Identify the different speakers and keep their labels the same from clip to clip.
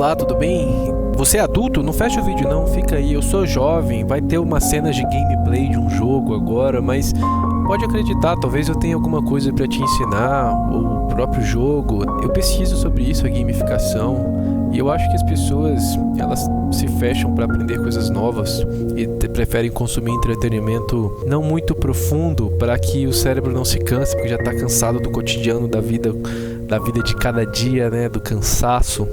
Speaker 1: Olá, tudo bem? Você é adulto? Não fecha o vídeo não, fica aí. Eu sou jovem, vai ter uma cena de gameplay de um jogo agora, mas pode acreditar, talvez eu tenha alguma coisa pra te ensinar, ou o próprio jogo. Eu pesquiso sobre isso, a gamificação, e eu acho que as pessoas, elas se fecham pra aprender coisas novas e preferem consumir entretenimento não muito profundo para que o cérebro não se canse, porque já tá cansado do cotidiano da vida de cada dia, né, do cansaço,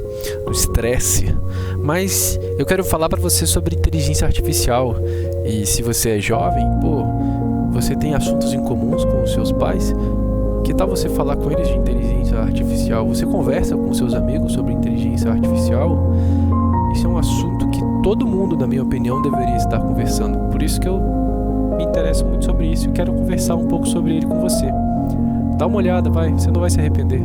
Speaker 1: do estresse. Mas eu quero falar para você sobre inteligência artificial. E se você é jovem, você tem assuntos em comuns com os seus pais? Que tal você falar com eles de inteligência artificial? Você conversa com seus amigos sobre inteligência artificial? Isso é um assunto que todo mundo, na minha opinião, deveria estar conversando. Por isso que eu me interesso muito sobre isso e quero conversar um pouco sobre ele com você. Dá uma olhada, você não vai se arrepender.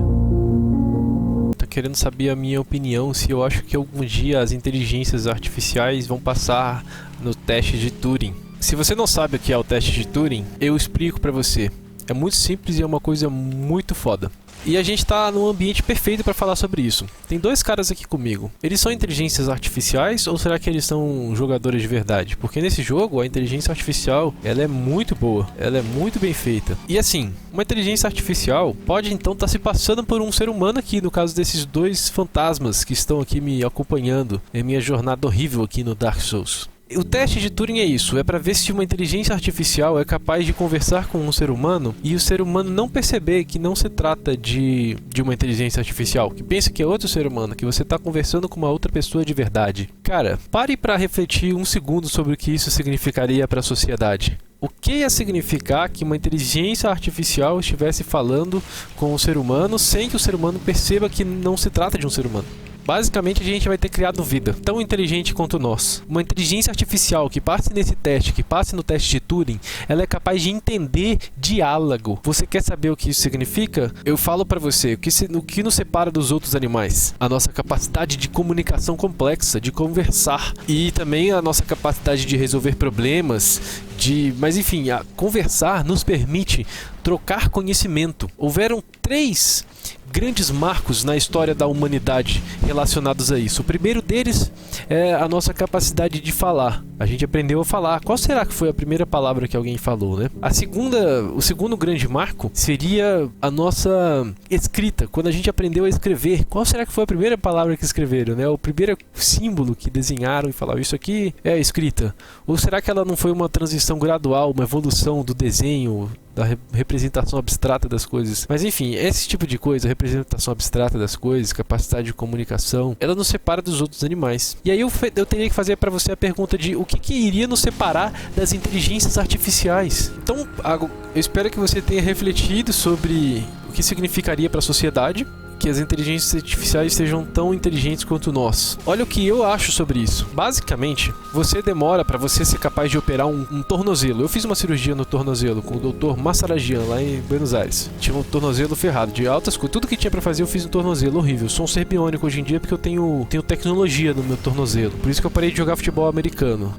Speaker 1: Tô querendo saber a minha opinião, se eu acho que algum dia as inteligências artificiais vão passar no teste de Turing. Se você não sabe o que é o teste de Turing, eu explico pra você. É muito simples e é uma coisa muito foda. E a gente tá num ambiente perfeito para falar sobre isso. Tem dois caras aqui comigo. Eles são inteligências artificiais ou será que eles são jogadores de verdade? Porque nesse jogo a inteligência artificial, ela é muito boa, ela é muito bem feita. E assim, uma inteligência artificial pode então estar se passando por um ser humano aqui, no caso desses dois fantasmas que estão aqui me acompanhando em minha jornada horrível aqui no Dark Souls. O teste de Turing é isso, é para ver se uma inteligência artificial é capaz de conversar com um ser humano e o ser humano não perceber que não se trata de uma inteligência artificial, que pensa que é outro ser humano, que você está conversando com uma outra pessoa de verdade. Cara, pare para refletir um segundo sobre o que isso significaria para a sociedade. O que ia significar que uma inteligência artificial estivesse falando com o ser humano sem que o ser humano perceba que não se trata de um ser humano? Basicamente, a gente vai ter criado vida tão inteligente quanto nós. Uma inteligência artificial que passe nesse teste, que passe no teste de Turing, ela é capaz de entender diálogo. Você quer saber o que isso significa? Eu falo pra você, o que nos separa dos outros animais? A nossa capacidade de comunicação complexa, de conversar. E também a nossa capacidade de resolver problemas, mas enfim, conversar nos permite trocar conhecimento. Houveram 3 grandes marcos na história da humanidade relacionados a isso. O primeiro deles é a nossa capacidade de falar. A gente aprendeu a falar. Qual será que foi a primeira palavra que alguém falou, né? O segundo grande marco seria a nossa escrita. Quando a gente aprendeu a escrever, qual será que foi a primeira palavra que escreveram, né? O primeiro símbolo que desenharam e falaram, isso aqui é a escrita. Ou será que ela não foi uma transição gradual, uma evolução do desenho, da representação abstrata das coisas? Mas enfim, esse tipo de coisa, representação abstrata das coisas, capacidade de comunicação, ela nos separa dos outros animais. E aí eu teria que fazer para você a pergunta de o que iria nos separar das inteligências artificiais. Então, eu espero que você tenha refletido sobre o que significaria para a sociedade que as inteligências artificiais sejam tão inteligentes quanto nós. Olha o que eu acho sobre isso. Basicamente, você demora para você ser capaz de operar um tornozelo. Eu fiz uma cirurgia no tornozelo com o Dr. Massaragian lá em Buenos Aires. Tinha um tornozelo ferrado de altas coisas. Tudo que tinha para fazer eu fiz no tornozelo, horrível. Eu sou um ser biônico hoje em dia porque eu tenho tecnologia no meu tornozelo. Por isso que eu parei de jogar futebol americano.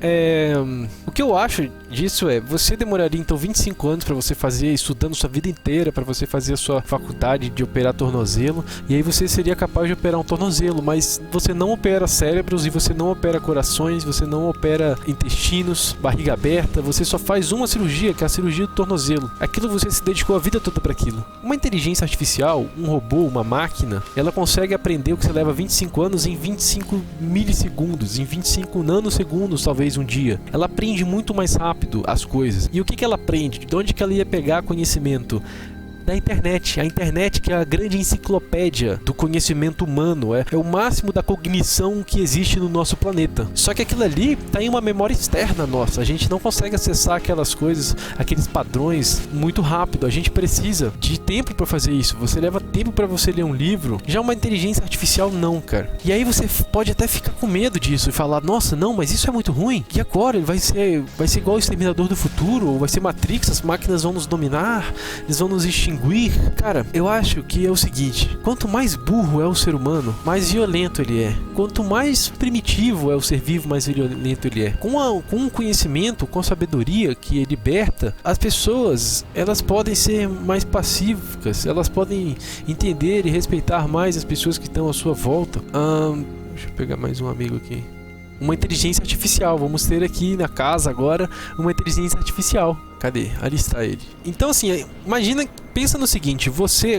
Speaker 1: O que eu acho disso é, você demoraria então 25 anos para você fazer, estudando sua vida inteira, para você fazer a sua faculdade de operar tornozelo. E aí você seria capaz de operar um tornozelo, mas você não opera cérebros e você não opera corações, você não opera intestinos, barriga aberta, você só faz uma cirurgia, que é a cirurgia do tornozelo. Aquilo você se dedicou a vida toda para aquilo. Uma inteligência artificial, um robô, uma máquina, ela consegue aprender o que você leva 25 anos em 25 milissegundos, em 25 nanosegundos, talvez um dia. Ela aprende muito mais rápido as coisas. E o que ela aprende? De onde que ela ia pegar conhecimento? Da internet. A internet, que é a grande enciclopédia do conhecimento humano, é o máximo da cognição que existe no nosso planeta. Só que aquilo ali tá em uma memória externa nossa. A gente não consegue acessar aquelas coisas, aqueles padrões muito rápido. A gente precisa de tempo para fazer isso. Você leva tempo para você ler um livro. Já uma inteligência artificial não, cara. E aí você pode até ficar com medo disso e falar, nossa, não, mas isso é muito ruim. E agora? Ele vai ser igual o Exterminador do Futuro? Ou vai ser Matrix? As máquinas vão nos dominar? Eles vão nos extinguir? Cara, eu acho que é o seguinte: quanto mais burro é o ser humano, mais violento ele é. Quanto mais primitivo é o ser vivo, mais violento ele é. Com o conhecimento, com a sabedoria que liberta, as pessoas, elas podem ser mais pacíficas, elas podem entender e respeitar mais as pessoas que estão à sua volta. Deixa eu pegar mais um amigo aqui. Uma inteligência artificial. Vamos ter aqui na casa agora uma inteligência artificial. Cadê? Ali está ele. Então assim, imagina, pensa no seguinte,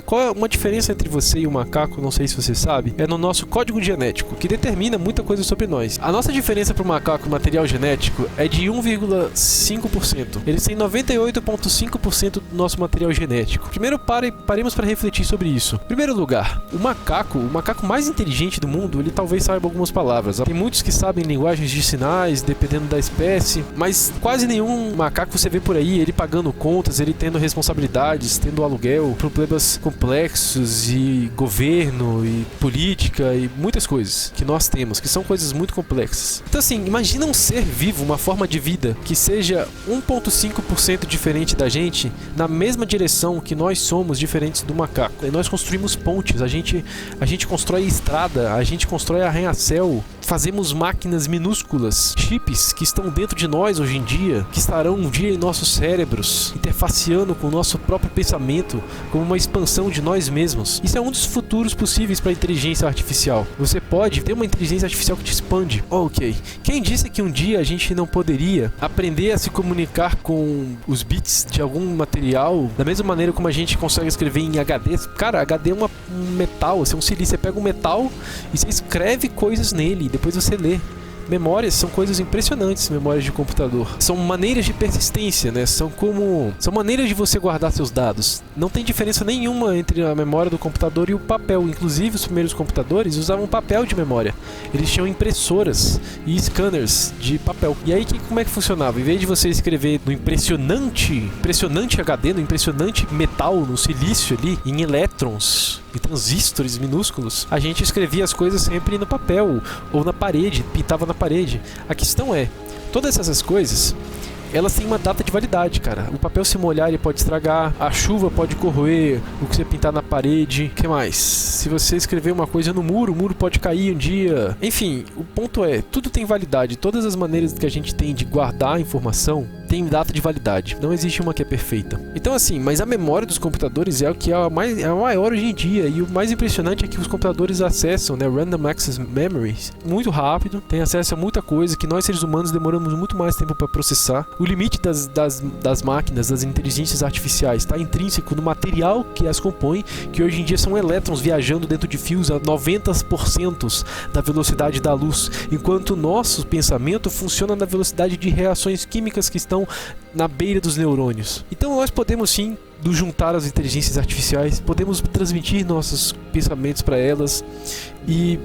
Speaker 1: qual é uma diferença entre você e o macaco, não sei se você sabe, é no nosso código genético, que determina muita coisa sobre nós. A nossa diferença para o macaco, material genético, é de 1,5%. Eles têm 98,5% do nosso material genético. Primeiro paremos para refletir sobre isso. Em primeiro lugar, o macaco mais inteligente do mundo, ele talvez saiba algumas palavras. Tem muitos que sabem linguagens de sinais, dependendo da espécie, mas quase nenhum macaco você vê por aí, ele pagando contas, ele tendo responsabilidades, tendo aluguel, problemas complexos e governo e política e muitas coisas que nós temos, que são coisas muito complexas. Então assim, imagina um ser vivo, uma forma de vida que seja 1,5% diferente da gente, na mesma direção que nós somos diferentes do macaco. E nós construímos pontes, a gente constrói estrada, a gente constrói arranha-céu, fazemos máquinas minúsculas, chips que estão dentro de nós hoje em dia, que estarão um dia em nossos cérebros, interfaceando com o nosso próprio pensamento, como uma expansão de nós mesmos. Isso é um dos futuros possíveis para a inteligência artificial. Você pode ter uma inteligência artificial que te expande. Ok. Quem disse que um dia a gente não poderia aprender a se comunicar com os bits de algum material, da mesma maneira como a gente consegue escrever em HD? Cara, HD é um metal, é um silício. Você pega um metal e você escreve coisas nele, depois você lê. Memórias são coisas impressionantes, memórias de computador. São maneiras de persistência, né? São maneiras de você guardar seus dados. Não tem diferença nenhuma entre a memória do computador e o papel. Inclusive, os primeiros computadores usavam papel de memória. Eles tinham impressoras e scanners de papel. E aí, como é que funcionava? Em vez de você escrever no impressionante HD, no impressionante metal, no silício ali, em elétrons, em transistores minúsculos, a gente escrevia as coisas sempre no papel ou na parede, pintava na parede. A questão é, todas essas coisas, elas têm uma data de validade, cara. O papel, se molhar, ele pode estragar, a chuva pode corroer o que você pintar na parede. O que mais? Se você escrever uma coisa no muro, o muro pode cair um dia. Enfim, o ponto é, tudo tem validade. Todas as maneiras que a gente tem de guardar a informação tem data de validade. Não existe uma que é perfeita. Então assim, mas a memória dos computadores é o que é a maior hoje em dia. E o mais impressionante é que os computadores acessam, né, Random Access Memories, muito rápido, tem acesso a muita coisa que nós seres humanos demoramos muito mais tempo para processar. O limite das máquinas, das inteligências artificiais, está intrínseco no material que as compõe, que hoje em dia são elétrons viajando dentro de fios a 90% da velocidade da luz, enquanto o nosso pensamento funciona na velocidade de reações químicas que estão na beira dos neurônios. Então nós podemos sim nos juntar às inteligências artificiais, podemos transmitir nossos pensamentos para elas,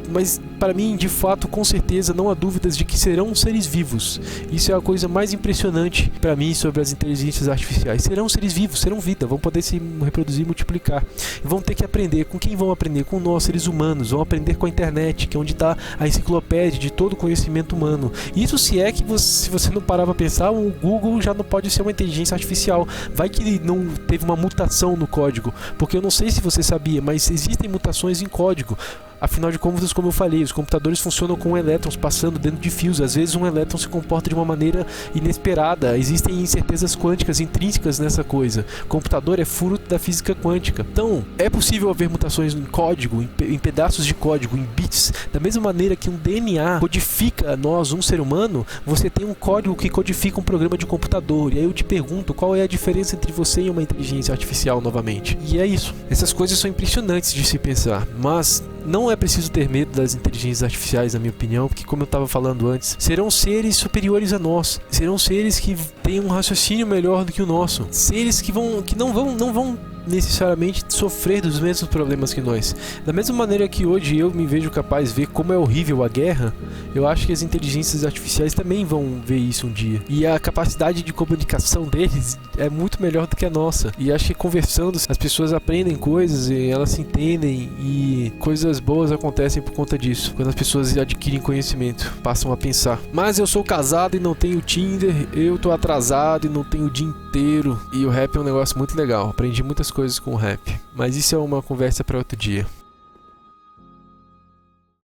Speaker 1: mas para mim, de fato, com certeza, não há dúvidas de que serão seres vivos. Isso é a coisa mais impressionante para mim sobre as inteligências artificiais. Serão seres vivos, serão vida, vão poder se reproduzir e multiplicar. E vão ter que aprender. Com quem vão aprender? Com nós, seres humanos. Vão aprender com a internet, que é onde está a enciclopédia de todo o conhecimento humano. Isso se é que se você não parar para pensar, o Google já não pode ser uma inteligência artificial. Vai que ele não teve uma mutação no código, porque eu não sei se você sabia, mas existem mutações em código. Afinal de contas, como eu falei, os computadores funcionam com elétrons passando dentro de fios. Às vezes um elétron se comporta de uma maneira inesperada. Existem incertezas quânticas intrínsecas nessa coisa. O computador é fruto da física quântica. Então, é possível haver mutações em código, em pedaços de código, em bits. Da mesma maneira que um DNA codifica nós, um ser humano, você tem um código que codifica um programa de computador. E aí eu te pergunto, qual é a diferença entre você e uma inteligência artificial novamente? E é isso. Essas coisas são impressionantes de se pensar, mas não é preciso ter medo das inteligências artificiais, na minha opinião, porque, como eu estava falando antes, serão seres superiores a nós, serão seres que têm um raciocínio melhor do que o nosso, seres que não vão necessariamente sofrer dos mesmos problemas que nós. Da mesma maneira que hoje eu me vejo capaz de ver como é horrível a guerra, eu acho que as inteligências artificiais também vão ver isso um dia. E a capacidade de comunicação deles é muito melhor do que a nossa. E acho que conversando, as pessoas aprendem coisas e elas se entendem, e coisas boas acontecem por conta disso. Quando as pessoas adquirem conhecimento, passam a pensar. Mas eu sou casado e não tenho Tinder, eu tô atrasado e não tenho o dia inteiro. E o rap é um negócio muito legal. Aprendi muitas coisas com o rap. Mas isso é uma conversa para outro dia.